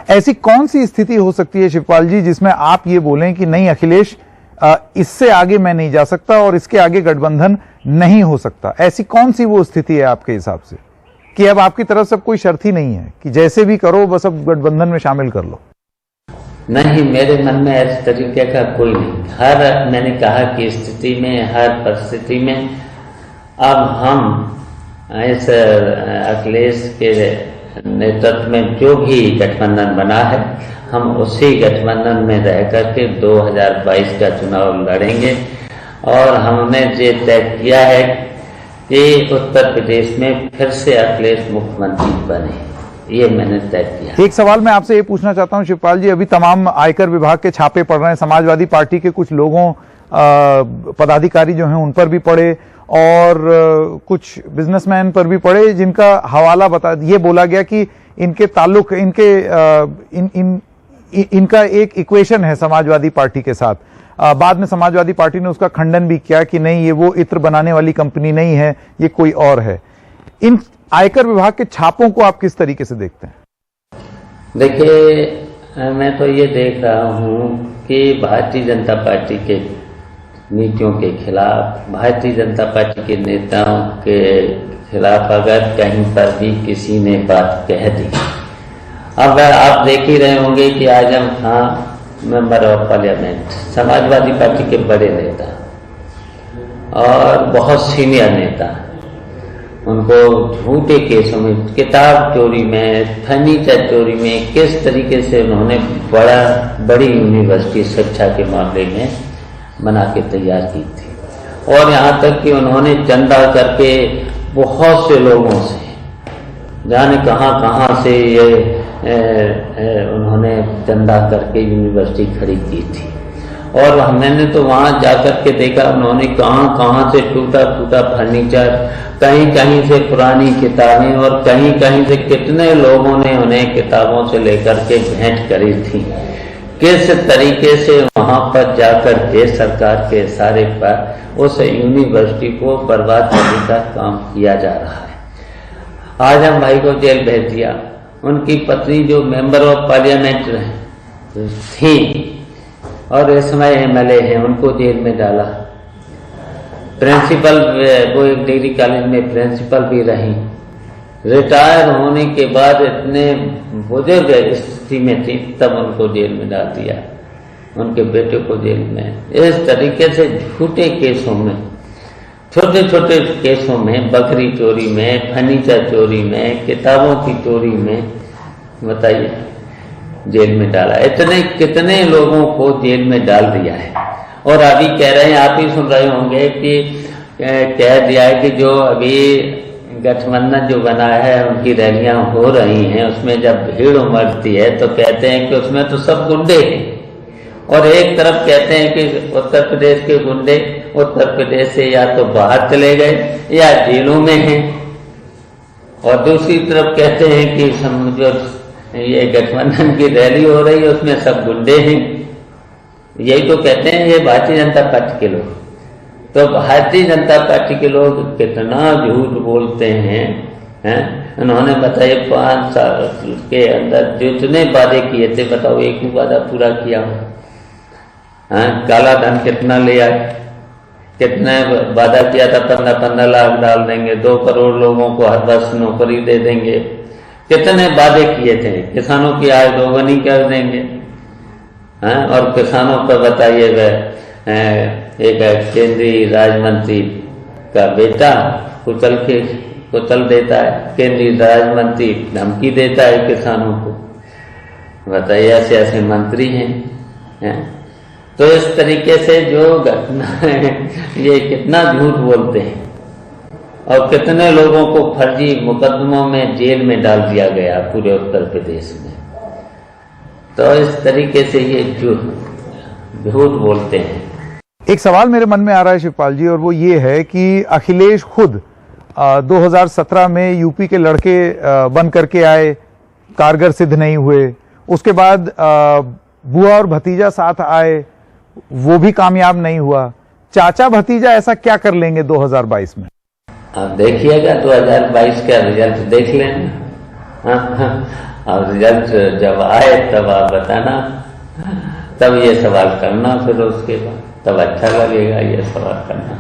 ऐसी कौन सी स्थिति हो सकती है शिवपाल जी जिसमें आप ये बोलें कि नहीं अखिलेश इससे आगे मैं नहीं जा सकता और इसके आगे गठबंधन नहीं हो सकता? ऐसी कौन सी वो स्थिति है आपके हिसाब से कि अब आपकी तरफ से कोई शर्त ही नहीं है कि जैसे भी करो बस अब गठबंधन में शामिल कर लो? नहीं, मेरे मन में इस तरीके का कोई नहीं। मैंने कहा कि स्थिति में, हर परिस्थिति में अब हम इस अखिलेश के नेतृत्व में जो भी गठबंधन बना है, हम उसी गठबंधन में रह करके 2022 का चुनाव लड़ेंगे। और हमने ये तय किया है कि उत्तर प्रदेश में फिर से अखिलेश मुख्यमंत्री बने, ये मैंने तय किया। एक सवाल मैं आपसे ये पूछना चाहता हूं शिवपाल जी, अभी तमाम आयकर विभाग के छापे पड़ रहे हैं, समाजवादी पार्टी के कुछ लोगों पदाधिकारी जो हैं उन पर भी पड़े और कुछ बिजनेसमैन पर भी पड़े, जिनका हवाला ये बोला गया कि इनके ताल्लुक इनका एक इक्वेशन है समाजवादी पार्टी के साथ। बाद में समाजवादी पार्टी ने उसका खंडन भी किया कि नहीं, ये वो इत्र बनाने वाली कंपनी नहीं है, ये कोई और है। इन आयकर विभाग के छापों को आप किस तरीके से देखते हैं? देखिए, मैं तो ये देख रहा हूं कि भारतीय जनता पार्टी के नीतियों के खिलाफ, भारतीय जनता पार्टी के नेताओं के खिलाफ अगर कहीं पर भी किसी ने बात कह दी, अब आप देख ही रहे होंगे कि Azam Khan member of parliament, Samajwadi Party के बड़े नेता और बहुत सीनियर नेता, उनको झूठे केसों में, किताब चोरी में, फर्नीचर चोरी में, किस तरीके से उन्होंने बड़ी यूनिवर्सिटी शिक्षा के मामले में बना के तैयार की थी। और यहाँ तक कि उन्होंने चंदा करके बहुत से लोगों से, जाने कहाँ से ये उन्होंने चंदा करके यूनिवर्सिटी खरीद की थी। और हमने तो वहाँ जाकर के देखा उन्होंने कहाँ से टूटा फूटा फर्नीचर, कहीं से पुरानी किताबें, और कहीं से कितने लोगों ने उन्हें किताबों से लेकर के भेंट करी थी। किस तरीके से वहां पर जाकर के सरकार के इशारे पर उस यूनिवर्सिटी को बर्बाद करने का काम किया जा रहा है। आजम भाई को जेल भेज दिया, उनकी पत्नी जो मेंबर ऑफ पार्लियामेंट थी और इस समय एमएलए हैं, उनको जेल में डाला। प्रिंसिपल, वो एक डिग्री कॉलेज में प्रिंसिपल भी रही, रिटायर होने के बाद इतने बुजुर्ग स्थिति में थी, तब उनको जेल में डाल दिया, उनके बेटे को जेल में। इस तरीके से झूठे केसों में, छोटे छोटे केसों में, बकरी चोरी में, फर्नीचर चोरी में, किताबों की चोरी में, बताइए, जेल में डाला। इतने कितने लोगों को जेल में डाल दिया है। और अभी कह रहे हैं, आप ही सुन रहे होंगे कि कह दिया है कि जो अभी गठबंधन जो बना है उनकी रैलियां हो रही हैं, उसमें जब भीड़ उमड़ती है तो कहते हैं कि उसमें तो सब गुंडे हैं। और एक तरफ कहते हैं कि उत्तर प्रदेश के गुंडे उत्तर प्रदेश से या तो बाहर चले गए या जेलों में हैं, और दूसरी तरफ कहते हैं कि जो ये गठबंधन की रैली हो रही है उसमें सब गुंडे हैं। यही तो कहते हैं ये भारतीय जनता पार्टी के लोग। तो भारतीय जनता पार्टी के लोग कितना झूठ बोलते हैं, उन्होंने बताइए 5 साल के अंदर जितने वादे किए थे, बताओ एक भी वादा पूरा किया हो? काला धन कितना ले आए, कितने वादा किया था, 15-15 लाख डाल देंगे, 2 करोड़ लोगों को हर वर्ष नौकरी दे देंगे, कितने वादे किए थे, किसानों की आय दोगुनी कर देंगे। और किसानों पर बताइए वह एक केंद्रीय राज्य मंत्री का बेटा कुचल देता है, केंद्रीय राज्य मंत्री धमकी देता है किसानों को, बताइए, ऐसे ऐसे मंत्री हैं। तो इस तरीके से जो घटना है, ये कितना झूठ बोलते हैं और कितने लोगों को फर्जी मुकदमों में जेल में डाल दिया गया पूरे उत्तर प्रदेश में। तो इस तरीके से ये झूठ बोलते हैं। एक सवाल मेरे मन में आ रहा है शिवपाल जी, और वो ये है कि अखिलेश खुद 2017 में यूपी के लड़के बन करके आए, कारगर सिद्ध नहीं हुए। उसके बाद बुआ और भतीजा साथ आए, वो भी कामयाब नहीं हुआ। चाचा भतीजा ऐसा क्या कर लेंगे 2022 में? आप देखिएगा 2022 का रिजल्ट देख लेना। और रिजल्ट जब आए तब आप बताना, तब ये सवाल करना, फिर उसके बाद तब अच्छा लगेगा ये सवाल करना।